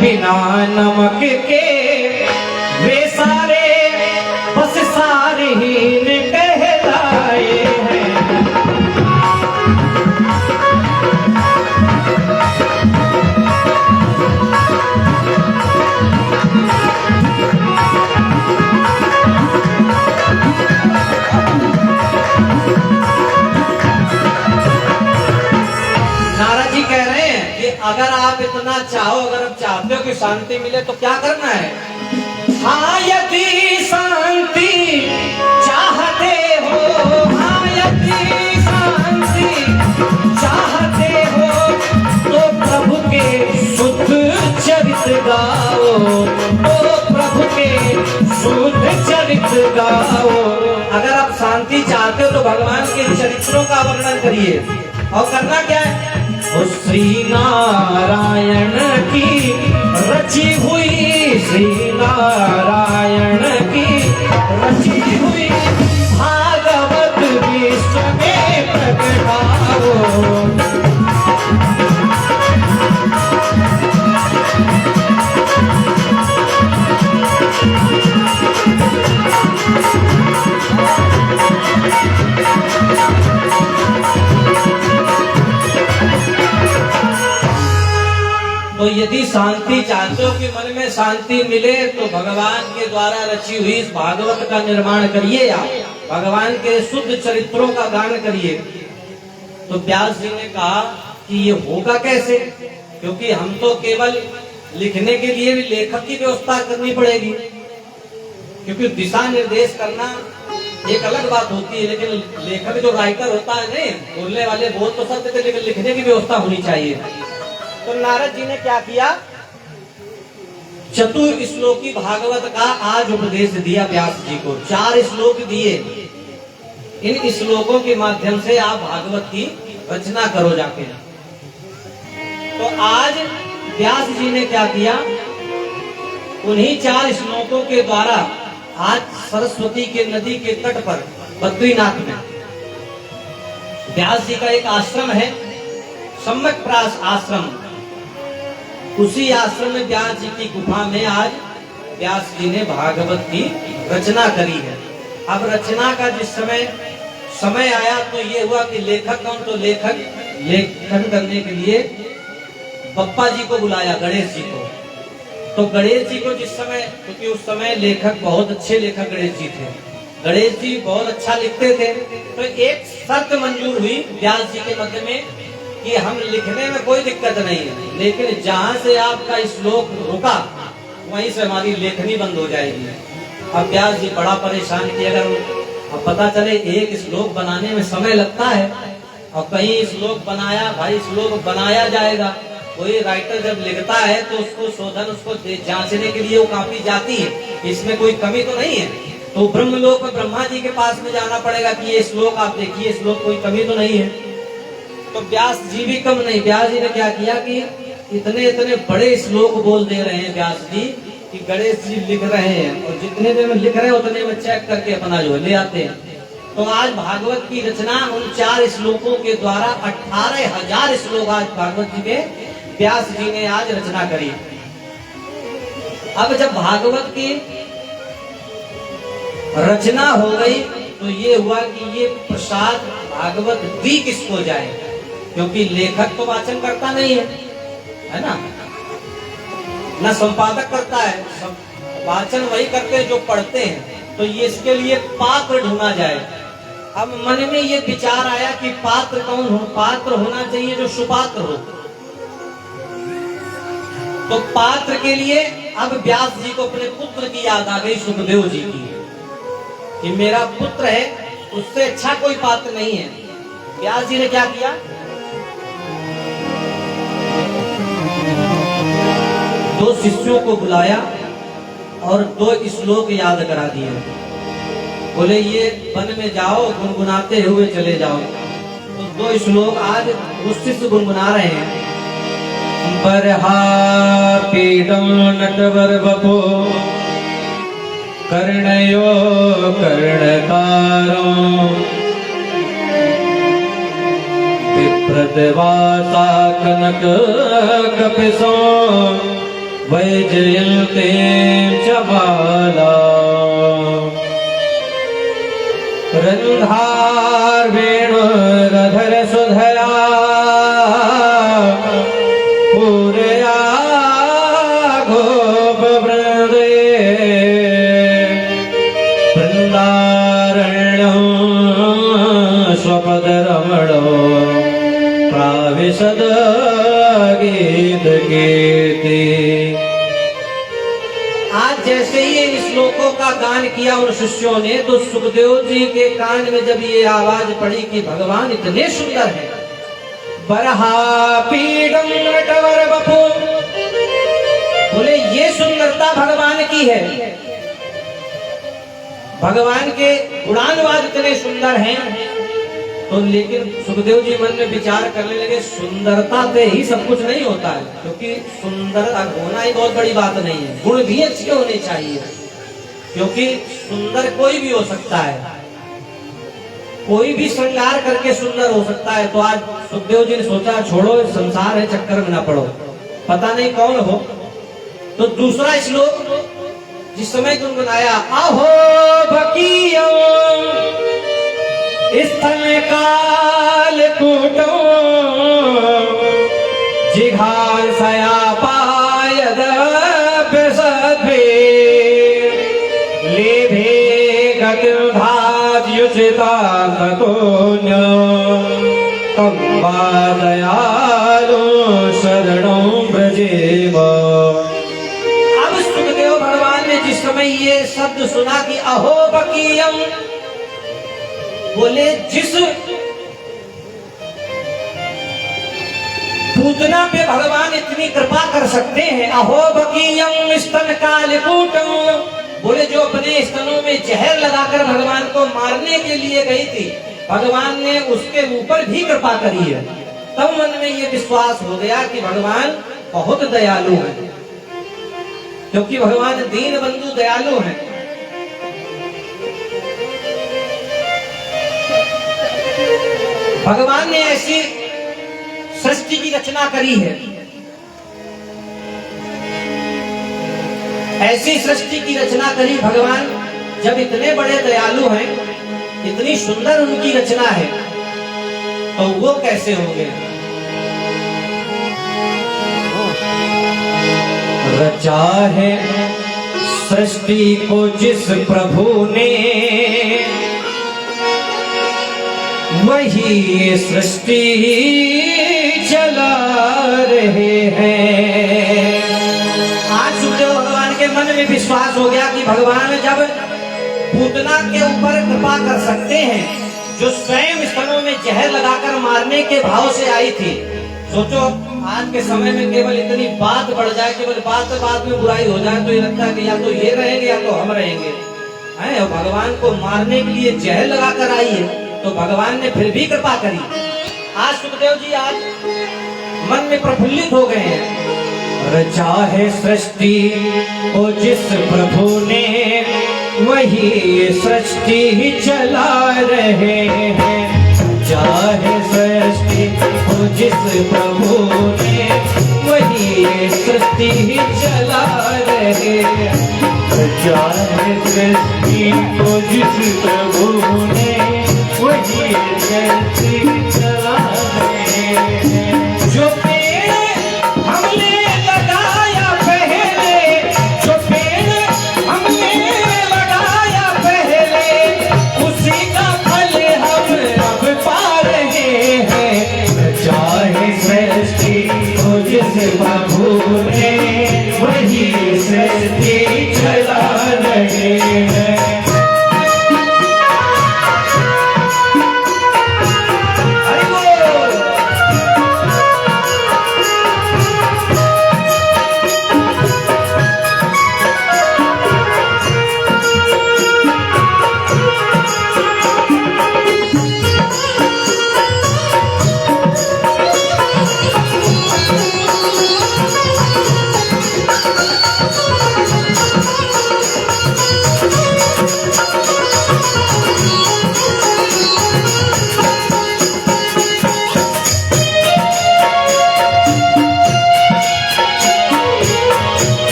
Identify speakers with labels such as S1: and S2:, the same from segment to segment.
S1: बिना नमक के वे सारे बस सारहीन कहलाए हैं। नारद जी कह रहे हैं कि अगर आप इतना चाहो, अगर आप चाहते हो कि शांति मिले तो क्या करना है? हाँ यदि शांति चाहते हो, हाँ यदि शांति चाहते हो तो प्रभु के शुद्ध चरित्र गाओ, तो प्रभु के शुद्ध चरित्र गाओ। अगर आप शांति चाहते हो तो भगवान के चरित्रों का वर्णन करिए। और करना क्या है? ओ श्री नारायण की रची हुई, श्री नारायण की रची हुई भागवत विश्व में प्रगटाओ। तो यदि शांति चाहते हो कि मन में शांति मिले तो भगवान के द्वारा रची हुई इस भागवत का निर्माण करिए, या भगवान के शुद्ध चरित्रों का गान करिए। तो व्यास जी ने कहा कि ये होगा कैसे? क्योंकि हम तो केवल लिखने के लिए भी लेखक की व्यवस्था करनी पड़ेगी, क्योंकि दिशा निर्देश करना एक अलग बात होती है, लेकिन लेखक जो राइटर होता है नहीं, बोलने वाले बोल तो सकते थे, लेकिन लिखने की व्यवस्था होनी चाहिए। तो नारद जी ने क्या किया? चतुर श्लोकी भागवत का आज उपदेश दिया व्यास जी को। 4 श्लोक दिए। इन श्लोकों के माध्यम से आप भागवत की रचना करो जाके। तो आज व्यास जी ने क्या किया? उन्हीं 4 श्लोकों के द्वारा आज सरस्वती के नदी के तट पर बद्रीनाथ में व्यास जी का एक आश्रम है, सम्यक प्रास आश्रम। उसी आश्रम में व्यास जी की गुफा में आज व्यास जी ने भागवत की रचना करी है। अब रचना का जिस समय आया तो ये हुआ कि लेखक कौन? तो लेखन करने के लिए पप्पा जी को बुलाया, गणेश जी को। तो गणेश जी को जिस समय, क्योंकि उस समय लेखक बहुत अच्छे लेखक गणेश जी थे, गणेश जी बहुत अच्छा लिखते थे। तो एक शर्त मंजूर हुई व्यास जी के मध्य में कि हम लिखने में कोई दिक्कत नहीं है, लेकिन जहां से आपका श्लोक रुका वहीं से हमारी लेखनी बंद हो जाएगी। अब व्यास जी बड़ा परेशान कि अगर अब पता चले एक श्लोक बनाने में समय लगता है और कहीं श्लोक बनाया, भाई श्लोक बनाया जाएगा। कोई राइटर जब लिखता है तो उसको शोधन, उसको जांचने के लिए वो काफी जाती है, इसमें कोई कमी तो नहीं है। तो ब्रह्मलोक में ब्रह्मा जी के पास में जाना पड़ेगा कि ये श्लोक आप देखिए, श्लोक कोई कमी तो नहीं है। तो व्यास जी भी कम नहीं, व्यास जी ने क्या किया कि इतने इतने बड़े श्लोक बोल दे रहे हैं व्यास जी कि गणेश जी लिख रहे हैं, और जितने देर में लिख रहे हैं उतने में चेक करके अपना जो ले आते हैं। तो आज भागवत की रचना उन 4 श्लोकों के द्वारा 18,000 श्लोक आज भागवत जी के व्यास जी ने आज रचना करी। अब जब भागवत की रचना हो गई तो ये हुआ कि ये प्रसाद भागवत दी किसको जाए, क्योंकि लेखक तो वाचन करता नहीं है ना, न संपादक करता है, वाचन वही करते हैं जो पढ़ते हैं। तो ये इसके लिए पात्र ढूंढा जाए। अब मन में ये विचार आया कि पात्र कौन हो? पात्र होना चाहिए जो सुपात्र हो। तो पात्र के लिए अब व्यास जी को अपने पुत्र की याद आ गई, सुखदेव जी की, कि मेरा पुत्र है, उससे अच्छा कोई पात्र नहीं है। व्यास जी ने क्या किया? दो शिष्यों को बुलाया और 2 श्लोक याद करा दिए। बोले ये वन में जाओ, गुनगुनाते हुए चले जाओ। तो 2 श्लोक आज उस शिष्य गुनगुना रहे हैं। बरहा पीडम नटवर बपो कर्णयो कर्णकारो विप्रदवासा कनक कपिसो वैजयन्ते च बाला रन्धार्वेणुरधर सुधया पूरया गोपवृन्दे वृन्दारण्यं स्वपदरमणो प्राविशद गीत कीर्ति। आज जैसे ही इन श्लोकों का गान किया उन शिष्यों ने, तो सुखदेव जी के कान में जब ये आवाज पड़ी कि भगवान इतने सुंदर हैं, बरहा पीडम नटवर बपू, बोले ये सुंदरता भगवान की है। भगवान के गुणानुवाद इतने सुंदर हैं, तो लेकिन सुखदेव जी मन में विचार करने लगे, सुंदरता से ही सब कुछ नहीं होता है, क्योंकि सुंदर होना ही बहुत बड़ी बात नहीं है, गुण भी अच्छे होने चाहिए, क्योंकि सुंदर कोई भी हो सकता है, कोई भी श्रृंगार करके सुंदर हो सकता है। तो आज सुखदेव जी ने सोचा छोड़ो, संसार है, चक्कर में ना पड़ो, पता नहीं कौन हो। तो दूसरा श्लोक जिस समय गुनगुनाया, आहो बकियो स्थल काल कूटो जिघांसया पायद सद्भे लेभे गतिर्धाज्युचिता ततोन्य तं दयालो शरणं व्रजेम। अब सुखदेव भगवान ने जिस समय ये शब्द सुना कि अहो बकीयम, बोले जिस पूतना पे भगवान इतनी कृपा कर सकते हैं, अहो बकीयम स्तन कालकूटम, बोले जो अपने स्तनों में जहर लगाकर भगवान को मारने के लिए गई थी, भगवान ने उसके ऊपर भी कृपा करी है। तब मन में ये विश्वास हो गया कि भगवान बहुत दयालु है, क्योंकि भगवान दीन बंधु दयालु हैं। भगवान ने ऐसी सृष्टि की रचना करी है, ऐसी सृष्टि की रचना करी भगवान, जब इतने बड़े दयालु हैं, इतनी सुंदर उनकी रचना है, तो वो कैसे होंगे। रचा है सृष्टि को जिस प्रभु ने, वही सृष्टि चला रहे हैं। आज सुखदेव भगवान के मन में विश्वास हो गया कि भगवान जब पूतना के ऊपर कृपा कर सकते हैं, जो स्वयं स्तनों में जहर लगाकर मारने के भाव से आई थी। सोचो आज के समय में केवल इतनी बात बढ़ जाए, केवल बात में बुराई हो जाए, तो ये लगता है कि या तो ये रहेंगे या तो हम रहेंगे। और भगवान को मारने के लिए जहर लगाकर आई है, तो भगवान ने फिर भी कृपा करी। आज सुखदेव जी आज मन में प्रफुल्लित हो गए हैं। रचा है सृष्टि को जिस प्रभु ने, वही सृष्टि चला रहे हैं। चाहे सृष्टि को जिस प्रभु ने, वही सृष्टि चला रहे हैं। चाहे सृष्टि को जिस प्रभु ने, वही सृष्टि चला रहे हैं। जो पेड़ हमने लगाया पहले, जो पेड़ हमने लगाया पहले, उसी का फल हम अब पा रहे हैं। चाहे सृष्टि को जिस प्रभु ने, वही सृष्टि चला रहे हैं।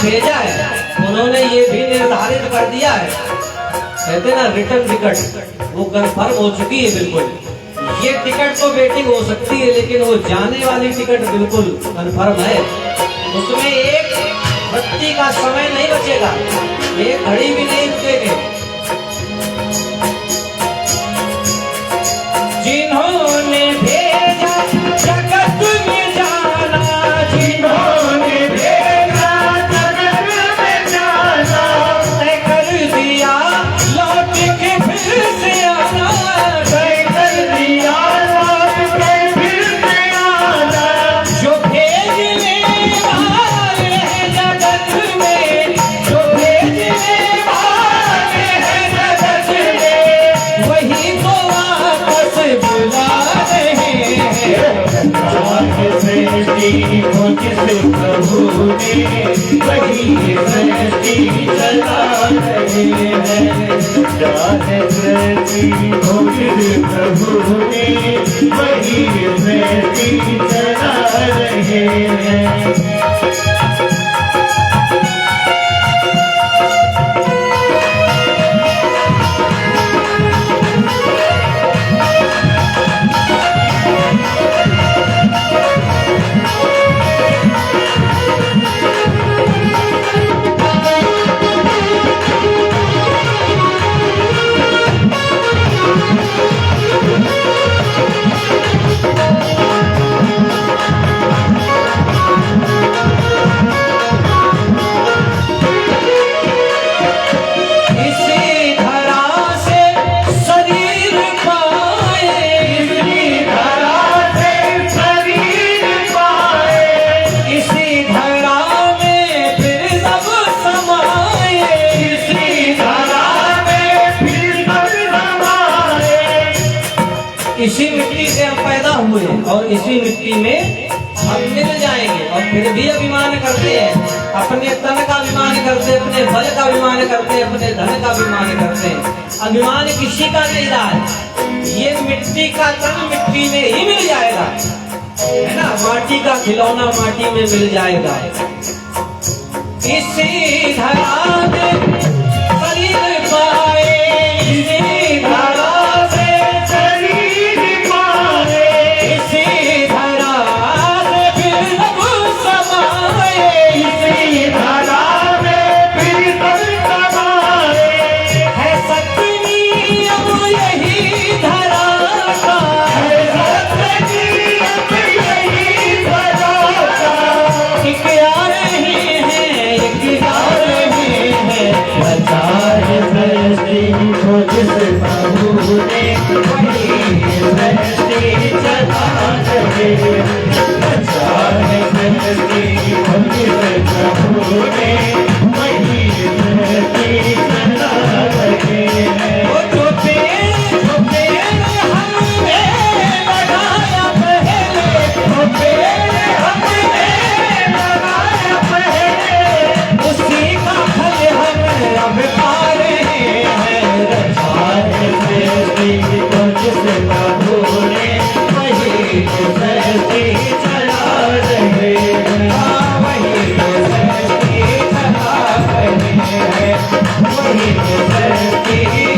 S1: भेजा है उन्होंने ये भी निर्धारित कर दिया है, कहते ना रिटर्न टिकट वो कंफर्म हो चुकी है बिल्कुल। ये टिकट तो वेटिंग हो सकती है लेकिन वो जाने वाली टिकट बिल्कुल कंफर्म है। उसमें एक बत्ती का समय नहीं बचेगा, एक घड़ी भी नहीं रुकेगी। जिन्होंने भेजा जगत में जाना, जिन्होंने भेजा जगत में जाना, तय कर दिया लौट के फिर से आना, तय कर दिया लौट के फिर से आना। जो भेजने वाले हैं जगत में, जो भेजने वाले हैं जगत में, वही तो वापस बुला रहे हैं। सृष्टि को जिस प्रभु ने वही सृष्टि चला रहे हैं। सृष्टि को जिस प्रभु ने वही सृष्टि चला रहे हैं। इसी मिट्टी से हम पैदा हुए और इसी मिट्टी में हम मिल जाएंगे। और फिर भी अभिमान करते हैं, अपने तन का अभिमान करते हैं, अपने बल का अभिमान करते हैं, अपने धन का अभिमान करते हैं। अभिमान किसी का नहीं रहा है। ये मिट्टी का तन मिट्टी में ही मिल जाएगा, है ना। माटी का खिलौना माटी में मिल जाएगा। इसी धरा में शरीर पाए, इसी धरा जिस प्रभु ने वही सृष्टि चला रहे हैं। सृष्टि जिस प्रभु ने वही सृष्टि चला रहे हैं। जो पेड़ हमने लगाया पहले, वो पेड़ हमने लगाया पहले, उसी का फल हम अब पा रहे हैं। सृष्टि को जिस प्रभु ने वही सृष्टि चला रहे हैं। वही सृष्टि चला रहे हैं, वही सृष्टि